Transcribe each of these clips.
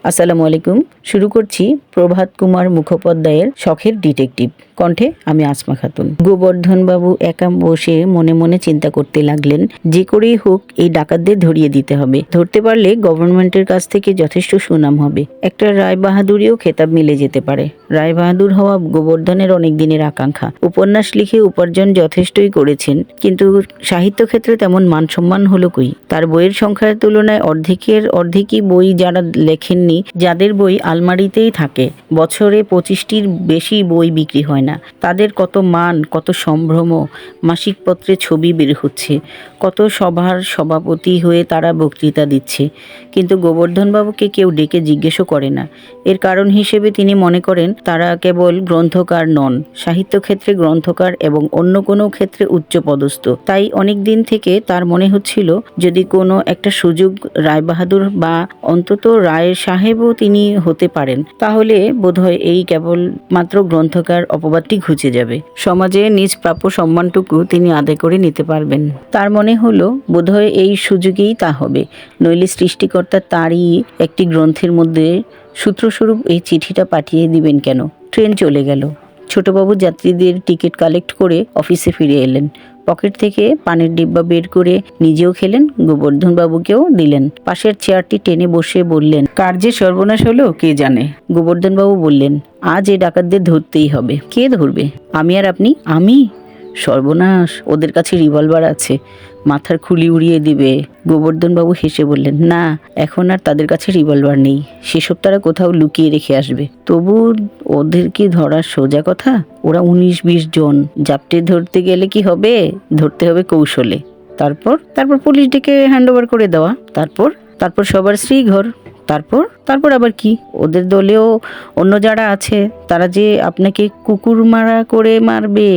আসসালামু আলাইকুম। শুরু করছি প্রভাত কুমার মুখোপাধ্যায়ের শখের ডিটেকটিভ কণ্ঠে। আমি আসমা খাতুন। গোবর্ধন বাবু একা বসে মনে মনে চিন্তা করতে লাগলেন, যে করেই হোক এই ডাকাতদের ধরিয়ে দিতে হবে। ধরতে পারলে গভর্নমেন্টের কাছ থেকে যথেষ্ট সুনাম হবে, একটা রায় বাহাদুরিও খেতাব মিলে যেতে পারে। রায় বাহাদুর হওয়া গোবর্ধনের অনেক দিনের আকাঙ্ক্ষা। উপন্যাস লিখে উপার্জন যথেষ্টই করেছেন, কিন্তু সাহিত্য ক্ষেত্রে তেমন মান সম্মান হলো কই। তার বইয়ের সংখ্যার তুলনায় অর্ধেকই বই যারা লেখেননি, যাদের বই আলমারিতেই থাকে, বছরে 25টির বেশি বই বিক্রি হয় না, তাদের কত মান, কত সম্ভ্রম। মাসিক পত্রে ছবি বের হচ্ছে, কত সভার সভাপতি হয়ে তারা বক্তৃতা দিচ্ছে, কিন্তু গোবর্ধনবাবুকে কেউ ডেকে জিজ্ঞেসও করে না। এর কারণ হিসেবে তিনি মনে করেন তারা কেবল গ্রন্থকার নন, সাহিত্য ক্ষেত্রে গ্রন্থকার এবং অন্য কোনো ক্ষেত্রে উচ্চপদস্থ। তাই অনেক দিন থেকে তার মনে হচ্ছিল, যদি কোনো একটা সুযোগ রায়বাহাদুর বা অন্তত রায় সাহেবও তিনি হতে পারেন, তাহলে বোধহয় এই কেবল মাত্র গ্রন্থকার অপবাদটি ঘুচে যাবে। সমাজে নিজ প্রাপ্য সম্মানটুকু তিনি আদায় করে নিতে পারবেন। তার মনে হলো বোধহয় এই সুযোগেই তা হবে, নইলে সৃষ্টিকর্তা তারই একটি গ্রন্থের মধ্যে সূত্রস্বরূপ এই চিঠিটা পাঠিয়ে দিবেন কেন? ট্রেন চলে গেল। ছোটবাবু যাত্রীদের টিকিট কালেক্ট করে অফিসে ফিরে এলেন। পকেট থেকে পানের ডিব্বা বের করে নিজেও খেলেন, গোবর্ধন বাবুকেও দিলেন। পাশের চেয়ারটি টেনে বসে বললেন, কার যে সর্বনাশ হলো কে জানে। গোবর্ধন বাবু বললেন, আজ এই ডাকাতদের ধরতেই হবে। কে ধরবে? আমি আর আপনি? আমি? সর্বনাশ, ওদের কাছে রিভলভার আছে, মাথার খুলি উড়িয়ে দিবে। গোবর্ধনবাবু হেসে বললেন, না, এখন আর তাদের কাছে রিভলভার নেই, সেসব তারা কোথাও লুকিয়ে রেখে আসবে। তবু ওদের কি ধরার সোজা কথা? ওরা 19-20 জন, জাপটে ধরতে গেলে কি হবে? ধরতে হবে কৌশলে। তারপর পুলিশ ডেকে হ্যান্ড ওভার করে দেওয়া। তারপর সবার শ্রীঘর। তারপর আবার কি? ওদের দলেও অন্য যারা আছে, তারা যে আপনাকে কুকুর মারা করে মারবে।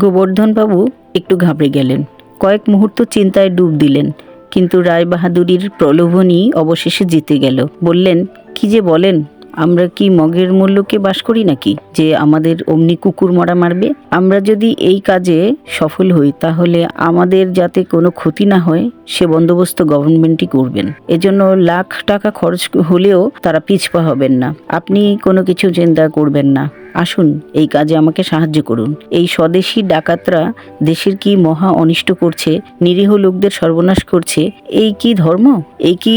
গোবর্ধন বাবু একটু ঘাবড়ে গেলেন, কয়েক মুহূর্ত চিন্তায় ডুব দিলেন, কিন্তু রায় বাহাদুরির প্রলোভনই অবশেষে জিতে গেল। বললেন, কি যে বলেন, আমরা কি মগের মূল্যকে বাস করি নাকি যে আমাদের অমনি কুকুর মারা মারবে? আমরা যদি এই কাজে সফল হই, তাহলে আমাদের যাতে কোনো ক্ষতি না হয় সে বন্দোবস্ত গভর্নমেন্টই করবেন। এজন্য লাখ টাকা খরচ হলেও তারা পিছপা হবেন না। আপনি কোনো কিছু চিন্তা করবেন না। আসুন, এই কাজে আমাকে সাহায্য করুন। এই স্বদেশী ডাকাতরা দেশের কি মহা অনিষ্ট করছে, নিরীহ লোকদের সর্বনাশ করছে। এই কি ধর্ম? এই কি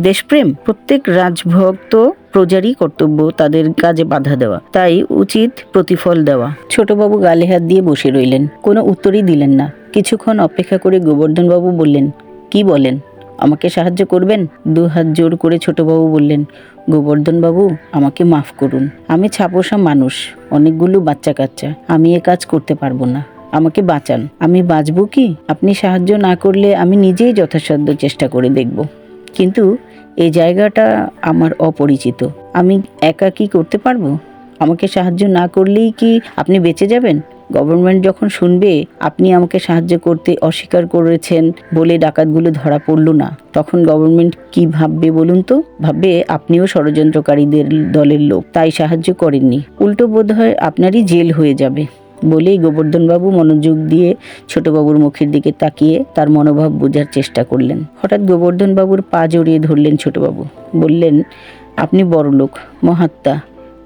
দেশপ্রেম? প্রত্যেক রাজভক্ত প্রজারই কর্তব্য তাদের কাজে বাধা দেওয়া, তাই উচিত প্রতিফল দেওয়া। ছোটবাবু গালে হাত দিয়ে বসে রইলেন, কোনো উত্তরই দিলেন না। কিছুক্ষণ অপেক্ষা করে গোবর্ধনবাবু বললেন, কি বলেন, আমাকে সাহায্য করবেন? 2 হাত জোর করে ছোটবাবু বললেন, গোবর্ধনবাবু, আমাকে মাফ করুন। আমি ছাপোষা মানুষ, অনেকগুলো বাচ্চা কাচ্চা, আমি এ কাজ করতে পারবো না। আমাকে বাঁচান। আমি বাঁচবো কি? আপনি সাহায্য না করলে আমি নিজেই যথাসাধ্য চেষ্টা করে দেখব, কিন্তু এই জায়গাটা আমার অপরিচিত। আমি একা কি করতে পারবো? আমাকে সাহায্য না করলেই কি আপনি বেঁচে যাবেন? গভর্নমেন্ট যখন শুনবে আপনি আমাকে সাহায্য করতে অস্বীকার করেছেন বলে ডাকাতগুলো ধরা পড়ল না, তখন গভর্নমেন্ট কি ভাববে বলুন তো? ভাববে আপনিও ষড়যন্ত্রকারীদের দলের লোক, তাই সাহায্য করেননি। উল্টো বোধহয় আপনারই জেল হয়ে যাবে। বলেই গোবর্ধনবাবু মনোযোগ দিয়ে ছোটবাবুর মুখের দিকে তাকিয়ে তার মনোভাব বোঝার চেষ্টা করলেন। হঠাৎ গোবর্ধনবাবুর পা জড়িয়ে ধরলেন ছোটবাবু। বললেন, আপনি বড়লোক, মহাত্মা,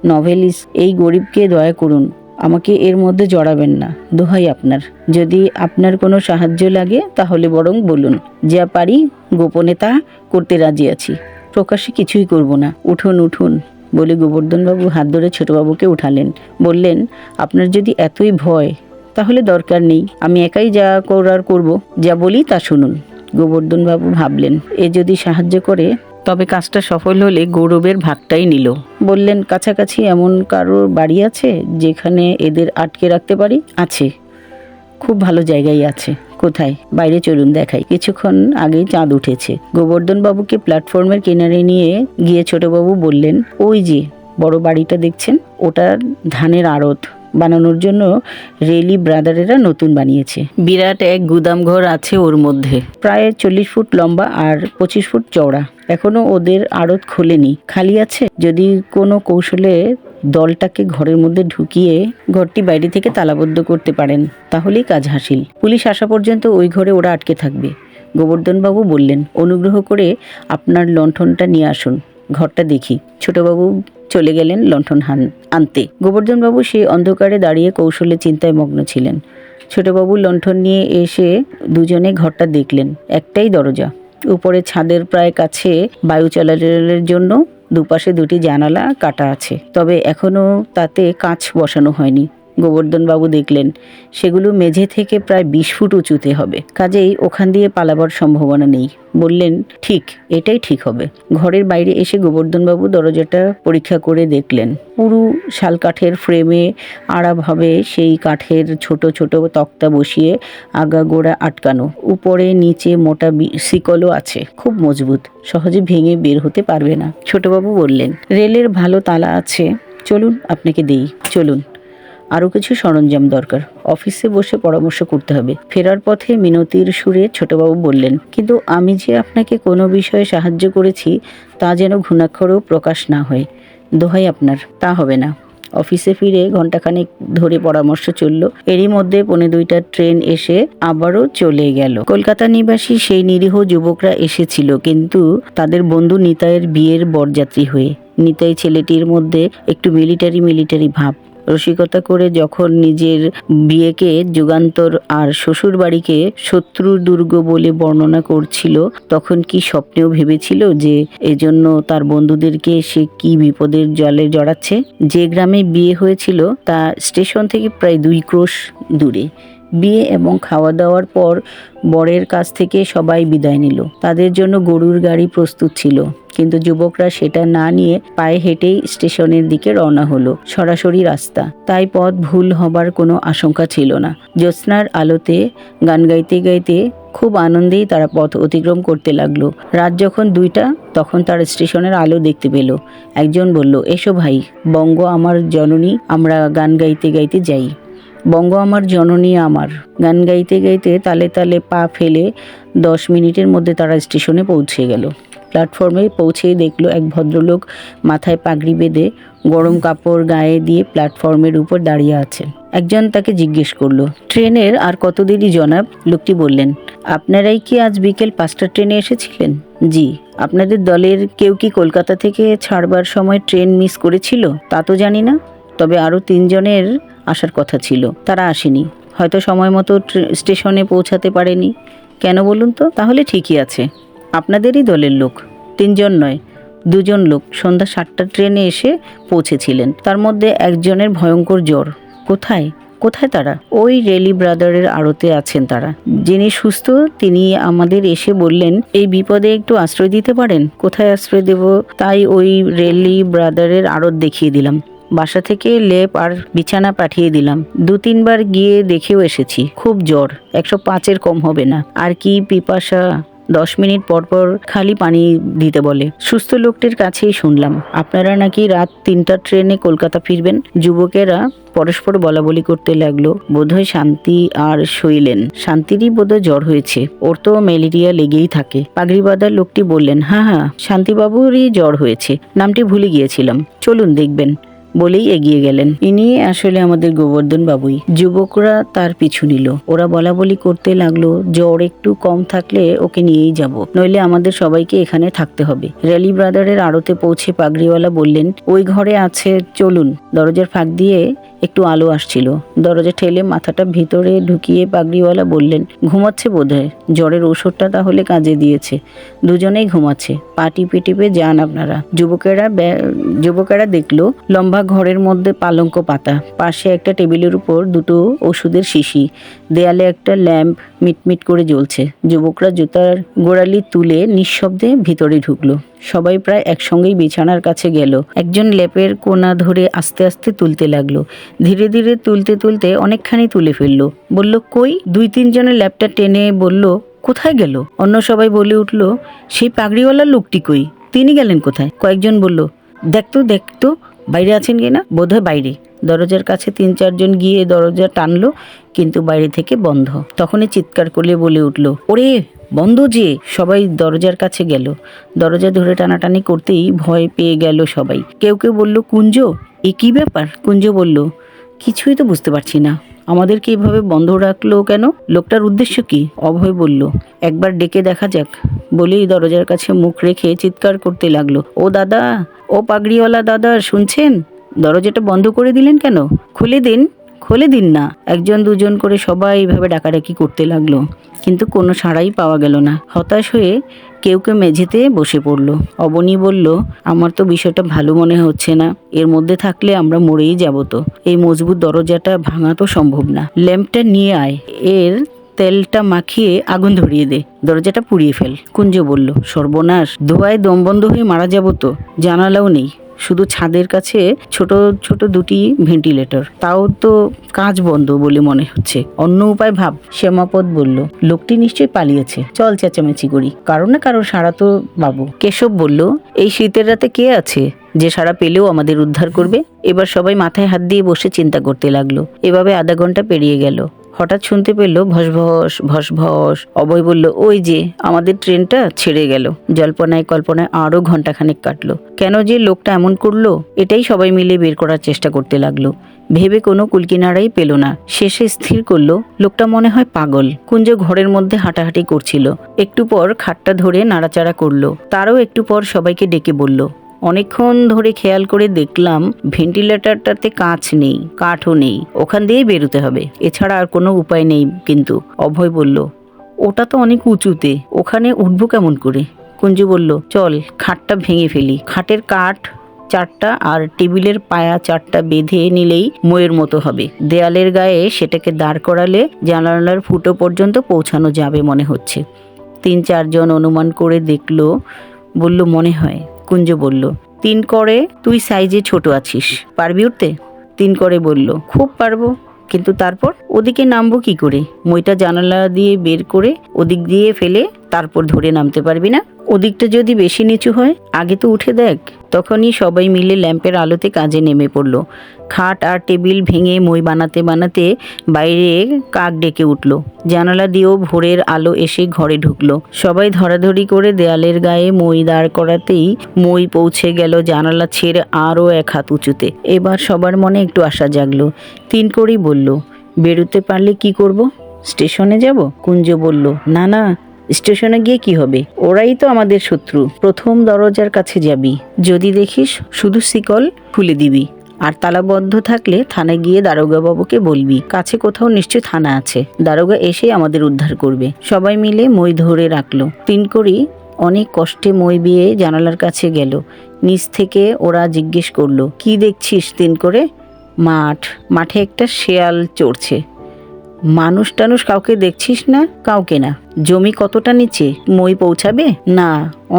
নভেলিস্ট, এই গরিবকে দয়া করুন, আমাকে এর মধ্যে জড়াবেন না, দোহাই আপনার। যদি আপনার কোনো সাহায্য লাগে তাহলে বরং বলুন, যা পারি গোপনে তা করতে রাজি আছি, প্রকাশ্যে কিছুই করব না। উঠুন বলে গোবর্ধনবাবু হাত ধরে ছোটবাবুকে উঠালেন। বললেন, আপনার যদি এতই ভয়, তাহলে দরকার নেই, আমি একাই যা করার করব, যা বলি তা শুনুন। গোবর্ধনবাবু ভাবলেন, এ যদি সাহায্য করে তবে কাজটা সফল হলে গৌরবের ভাগটাই নিল। বললেন, কাছাকাছি এমন কারোর বাড়ি আছে যেখানে এদের আটকে রাখতে পারি? আছে, খুব ভালো জায়গায় আছে। কোথায়? বাইরে চলুন দেখাই। কিছুক্ষণ আগেই চাঁদ উঠেছে। গোবর্ধন বাবুকে প্ল্যাটফর্মের কিনারে নিয়ে গিয়ে ছোটবাবু বললেন, ওই যে বড় বাড়িটা দেখছেন, ওটা ধানের আড়ত বানানোর জন্য রেলি ব্রাদারেরা নতুন বানিয়েছে। বিরাট এক গুদাম ঘর আছে ওর মধ্যে, প্রায় 40 ফুট লম্বা আর 25 ফুট চওড়া। এখনো ওদের আড়ত খোলেনি, খালি আছে। যদি কোনো কৌশলে দলটাকে ঘরের মধ্যে ঢুকিয়ে ঘরটি বাইরে থেকে তালাবদ্ধ করতে পারেন, তাহলেই কাজ হাসিল। পুলিশ আসা পর্যন্ত ওই ঘরে ওরা আটকে থাকবে। গোবর্ধনবাবু বললেন, অনুগ্রহ করে আপনার লণ্ঠনটা নিয়ে আসুন, ঘরটা দেখি। ছোটবাবু চলে গেলেন লণ্ঠন আনতে। গোবর্ধনবাবু সেই অন্ধকারে দাঁড়িয়ে কৌশলে চিন্তায় মগ্ন ছিলেন। ছোটবাবু লণ্ঠন নিয়ে এসে দুজনে ঘরটা দেখলেন। একটাই দরজা, উপরে ছাদের প্রায় কাছে বায়ু চলাচলের জন্য দুপাশে দুটি জানালা কাটা আছে, তবে এখনো তাতে কাঁচ বসানো হয়নি। গোবর্ধনবাবু দেখলেন সেগুলো মেঝে থেকে প্রায় 20 ফুট উঁচুতে হবে, কাজেই ওখান দিয়ে পালাবার সম্ভাবনা নেই। বললেন, ঠিক, এটাই ঠিক হবে। ঘরের বাইরে এসে গোবর্ধনবাবু দরজাটা পরীক্ষা করে দেখলেন। পুরু শালকাঠের ফ্রেমে আড়াভাবে সেই কাঠের ছোট ছোট তক্তা বসিয়ে আগাগোড়া আটকানো, উপরে নিচে মোটা শিকলও আছে, খুব মজবুত, সহজে ভেঙে বের হতে পারবে না। ছোটবাবু বললেন, রেলের ভালো তালা আছে, চলুন আপনাকে দেই, চলুন। আরও কিছু সরঞ্জাম দরকার, অফিসে বসে পরামর্শ করতে হবে। ফেরার পথে মিনতির সুরে ছোটবাবু বললেন, কিন্তু আমি যে আপনাকে কোনো বিষয়ে সাহায্য করেছি তা যেন ঘুণাক্ষরেও প্রকাশ না হয়, দোহাই আপনার। তা হবে না। অফিসে ফিরে ঘণ্টাখানেক ধরে পরামর্শ চলল। এরই মধ্যে 1:45টার ট্রেন এসে আবারও চলে গেল। কলকাতা নিবাসী সেই নিরীহ যুবকরা এসেছিল, কিন্তু তাদের বন্ধু নিতাইয়ের বিয়ের বরযাত্রী হয়ে। নিতাই ছেলেটির মধ্যে একটু মিলিটারি ভাব। রসিকতা করে যখন নিজের বিয়েকে যুগান্তর আর শ্বশুর বাড়িকে শত্রুর দুর্গ বলে বর্ণনা করছিল, তখন কি স্বপ্নেও ভেবেছিল যে এজন্য তার বন্ধুদেরকে সে কি বিপদের জলে জড়াচ্ছে? যে গ্রামে বিয়ে হয়েছিল তা স্টেশন থেকে প্রায় 2 ক্রোশ দূরে। বিয়ে এবং খাওয়া দাওয়ার পর বরের কাছ থেকে সবাই বিদায় নিল। তাদের জন্য গরুর গাড়ি প্রস্তুত ছিল, কিন্তু যুবকরা সেটা না নিয়ে পায়ে হেঁটেই স্টেশনের দিকে রওনা হলো। সরাসরি রাস্তা, তাই পথ ভুল হবার কোনো আশঙ্কা ছিল না। জ্যোৎস্নার আলোতে গান গাইতে গাইতে খুব আনন্দেই তারা পথ অতিক্রম করতে লাগলো। রাত যখন 2টা, তখন তারা স্টেশনের আলো দেখতে পেল। একজন বলল, এসো ভাই, বঙ্গ আমার জননী, আমরা গান গাইতে গাইতে যাই। বঙ্গ আমার জননী আমার। গান গাইতে গাইতে তালে তালে পা ফেলে 10 মিনিটের মধ্যে তারা স্টেশনে পৌঁছে গেল। প্ল্যাটফর্মে পৌঁছেই দেখলো এক ভদ্রলোক মাথায় পাগড়ি বেঁধে গরম কাপড় গায়ে দিয়ে প্ল্যাটফর্মের উপর দাঁড়িয়ে আছেন। একজন তাকে জিজ্ঞেস করলো, ট্রেনের আর কত দেরি জনাব? লোকটি বললেন, আপনারাই কি আজ বিকেল 5টার ট্রেনে এসেছিলেন? জি। আপনাদের দলের কেউ কি কলকাতা থেকে ছাড়বার সময় ট্রেন মিস করেছিল? তা তো জানি না, তবে আরও 3 জনের আসার কথা ছিল, তারা আসেনি, হয়তো সময় মতো স্টেশনে পৌঁছাতে পারেনি। কেন বলুন তো? তাহলে ঠিকই আছে, আপনাদেরই দলের লোক। 3 জন নয়, 2 জন লোক সন্ধ্যা 7টার ট্রেনে এসে পৌঁছেছিলেন। তার মধ্যে একজনের ভয়ঙ্কর জ্বর। কোথায় কোথায় তারা? ওই রেলি ব্রাদারের আড়তে আছেন তারা। যিনি সুস্থ তিনি আমাদের এসে বললেন, এই বিপদে একটু আশ্রয় দিতে পারেন? কোথায় আশ্রয় দেব, তাই ওই রেলি ব্রাদারের আড়ত দেখিয়ে দিলাম। বাসা থেকে লেপ আর বিছানা পাঠিয়ে দিলাম। 2-3 বার গিয়ে দেখেও এসেছি, খুব জ্বর, 105-এর কম হবে না। আর কি পিপাসা, 10 মিনিট পর পর খালি পানি দিতে বলে। সুস্থ লোকটির কাছেই শুনলাম আপনারা নাকি রাত 3টার ট্রেনে কলকাতা ফিরবেন। যুবকেরা পরস্পর বলাবলি করতে লাগলো। বোধহয় শান্তি আর শৈলেন, শান্তিরই বোধহয় জ্বর হয়েছে, ওর তো ম্যালেরিয়া লেগেই থাকে। পাগড়ি বাঁধা লোকটি বললেন, হ্যাঁ, শান্তিবাবুরই জ্বর হয়েছে, নামটি ভুলে গিয়েছিলাম, চলুন দেখবেন, বলেই এগিয়ে গেলেন। ইনি আসলে আমাদের গোবর্ধন বাবুই। যুবকরা তার পিছু নিল। ওরা বলাবলি করতে লাগলো, জ্বর একটু কম থাকলে ওকে নিয়েই যাব, নইলে আমাদের সবাইকে এখানে থাকতে হবে। রেলি ব্রাদারের আড়তে পৌঁছে পাগড়িওয়ালা বললেন, ওই ঘরে আছে, চলুন। দরজার ফাঁক দিয়ে একটু আলো আসছিল। দরজা ঠেলে মাথাটা ভিতরে ঢুকিয়ে পাগড়িওয়ালা বললেন, ঘুমাচ্ছে বোধহয়, জ্বরের ওষুধটা তাহলে কাজে দিয়েছে। দুজনেই ঘুমাচ্ছে, পা টিপে টিপে যান আপনারা। যুবকেরা দেখলো লম্বা ঘরের মধ্যে পালঙ্ক পাতা, পাশে একটা টেবিলের উপর 2টো ওষুধের শিশি, দেয়ালে একটা ল্যাম্প মিটমিট করে জ্বলছে। যুবকরা জুতার গোড়ালি তুলে নিঃশব্দে ভিতরে ঢুকলো। সবাই প্রায় একসঙ্গেই বিছানার কাছে গেল। একজন লেপের কোনা ধরে আস্তে আস্তে তুলতে লাগলো। ধীরে ধীরে তুলতে তুলতে অনেকখানি তুলে ফেললো। বলল, কই? 2-3 জনের ল্যাপটা টেনে বলল, কোথায় গেল? অন্য সবাই বলে উঠল, সেই পাগড়িওয়ালা লোকটি কই? তিনি গেলেন কোথায়? কয়েকজন বলল, দেখতো বাইরে আছেন কিনা। বোধহয় বাইরে। দরজার কাছে 3-4 জন গিয়ে দরজা টানলো, কিন্তু বাইরে থেকে বন্ধ। তখনই চিৎকার করলে বলে উঠল, ওরে বন্ধ যে! সবাই দরজার কাছে গেল। দরজা ধরে টানাটানি করতেই ভয় পেয়ে গেল সবাই। কেউ কেউ বলল, কুঞ্জ, এ কি ব্যাপার? কুঞ্জ বলল, কিছুই তো বুঝতে পারছি না, আমাদেরকে এভাবে বন্ধ রাখলো কেন? লোকটার উদ্দেশ্য কি? অভয় বলল, একবার ডেকে দেখা যাক। বলেই দরজার কাছে মুখ রেখে চিৎকার করতে লাগলো, ও দাদা, ও পাগড়িওয়ালা দাদা, শুনছেন? দরজাটা বন্ধ করে দিলেন কেন? খুলে দিন, খুলে দিন না। একজন দুজন করে সবাই এইভাবে ডাকাডাকি করতে লাগলো, কিন্তু কোনো সাড়াই পাওয়া গেল না। হতাশ হয়ে কেউ কেউ মেঝেতে বসে পড়ল। অবনী বলল, আমার তো বিষয়টা ভালো মনে হচ্ছে না। এর মধ্যে থাকলে আমরা মরেই যাব। তো এই মজবুত দরজাটা ভাঙা তো সম্ভব না। ল্যাম্পটা নিয়ে আয়, এর তেলটা মাখিয়ে আগুন ধরিয়ে দে, দরজাটা পুড়িয়ে ফেল। কুঞ্জ বলল, সর্বনাশ, ধোঁয়ায় দম বন্ধ হয়ে মারা যাব তো। জানালাও নেই, শুধু ছাদের কাছে ছোট ছোট দুটি ভেন্টিলেটর, তাও তো কাজ বন্ধ বলে মনে হচ্ছে। অন্য উপায় ভাব। শ্যামাপদ বলল, লোকটি নিশ্চয়ই পালিয়েছে, চল চেঁচামেচি করি, কারো না কারো সাড়া তো পাবো। কেশব বলল, এই শীতের রাতে কে আছে যে সাড়া পেলেও আমাদের উদ্ধার করবে? এবার সবাই মাথায় হাত দিয়ে বসে চিন্তা করতে লাগলো। এভাবে আধা ঘন্টা পেরিয়ে গেল। হঠাৎ শুনতে পেল ভস ভস ভস ভস। অভয় বলল, ওই যে আমাদের ট্রেনটা ছেড়ে গেল। জল্পনায় কল্পনায় আরো ঘন্টাখানেক কাটলো। কেন যে লোকটা এমন করলো, এটাই সবাই মিলে বের করার চেষ্টা করতে লাগলো। ভেবে কোনো কুলকিনারাই পেল না। শেষে স্থির করলো, লোকটা মনে হয় পাগল। কুঞ্জ ঘরের মধ্যে হাঁটাহাঁটি করছিল। একটু পর খাটটা ধরে নাড়াচাড়া করলো। তারও একটু পর সবাইকে ডেকে বলল, অনেকক্ষণ ধরে খেয়াল করে দেখলাম ভেন্টিলেটরটাতে কাঁচ নেই, কাঠও নেই, ওখান দিয়েই বেরোতে হবে, এছাড়া আর কোনো উপায় নেই। কিন্তু অভয় বলল, ওটা তো অনেক উঁচুতে, ওখানে উঠবো কেমন করে? কুঞ্জু বলল, চল খাটটা ভেঙে ফেলি। খাটের কাঠ 4টা আর টেবিলের পায়া 4টা বেঁধে নিলেই ময়ের মতো হবে। দেয়ালের গায়ে সেটাকে দাঁড় করালে জানালার ফুটো পর্যন্ত পৌঁছানো যাবে মনে হচ্ছে। 3-4 জন অনুমান করে দেখলো, বলল, মনে হয়। কুঞ্জ বলল, 3 করে তুই সাইজে ছোট আছিস, পারবি উঠতে? 3 করে বলল, খুব পারবো, কিন্তু তারপর ওদিকে নামবো কি করে? মইটা জানালা দিয়ে বের করে ওদিক দিয়ে ফেলে তারপর ধরে নামতে পারবি না? ওদিকটা যদি বেশি নিচু হয়, আগে তো উঠে দেখ। তখনই সবাই মিলে ল্যাম্পের আলোতে কাজে নেমে পড়লো। খাট আর টেবিল ভেঙে মই বানাতে বানাতে বাইরে কাক ডেকে উঠল। জানালা দিয়েও ভোরের আলো এসে ঘরে ঢুকলো। সবাই ধরাধরি করে দেয়ালের গায়ে মই দাঁড় করাতেই মই পৌঁছে গেল জানালা ছেড়ে আরও 1 হাত উঁচুতে। এবার সবার মনে একটু আশা জাগলো। 3 করেই বলল, বেরোতে পারলে কি করব? স্টেশনে যাব? কুঞ্জ বলল, না না, স্টেশনে গিয়ে কি হবে? ওরাই তো আমাদের শত্রু। প্রথম দরজার কাছে যাবি, যদি দেখিস শুধু শিকল খুলে দিবি, আর তালাবদ্ধ থাকলে থানায় গিয়ে দারোগা বাবুকে বলবি। কাছে কোথাও নিশ্চয় থানা আছে, দারোগা এসে আমাদের উদ্ধার করবে। সবাই মিলে মই ধরে রাখলো। 3 করি অনেক কষ্টে মই বিয়ে জানালার কাছে গেল। নিচ থেকে ওরা জিজ্ঞেস করলো, কি দেখছিস? 3 করে, মাঠে একটা শেয়াল চড়ছে। মানুষ টানুষ কাউকে দেখছিস না? কাউকে না। জমি কতটা নিচে? মই পৌঁছাবে না,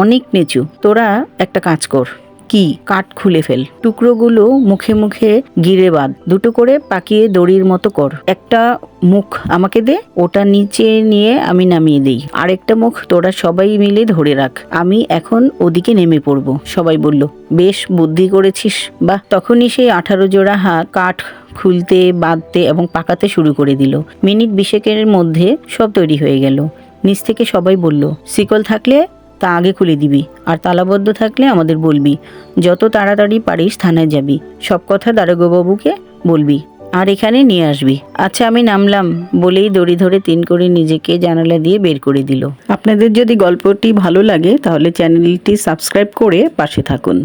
অনেক নিচু। তোরা একটা কাজ কর, কি? কাঠ খুলে ফেল, টুকরোগুলো মুখে মুখে গিরে বাঁধ, 2টো করে পাকিয়ে দড়ির মতো কর। একটা মুখ আমাকে দে, ওটা নিচে নিয়ে আমি নামিয়ে দিই। আরেকটা মুখ তোরা সবাই মিলে ধরে রাখ, আমি এখন ওদিকে নেমে পড়বো। সবাই বলল, বেশ বুদ্ধি করেছিস। বাহ! তখনই সেই 18 জোড়া কাঠ খুলতে, বাঁধতে এবং পাকাতে শুরু করে দিল। মিনিট 20 মধ্যে সব তৈরি হয়ে গেল। নিচ থেকে সবাই বলল, শিকল থাকলে তা আগে খুলে দিবি, আর তালাবদ্ধ থাকলে আমাদের বলবি। যত তাড়াতাড়ি পারিস থানায় যাবি, সব কথা দারোগাবাবুকে বলবি, আর এখানে নিয়ে আসবি। আচ্ছা, আমি নামলাম, বলেই দড়ি ধরে 3 করে নিজেকে জানালা দিয়ে বের করে দিল। আপনাদের যদি গল্পটি ভালো লাগে তাহলে চ্যানেলটি সাবস্ক্রাইব করে পাশে থাকুন।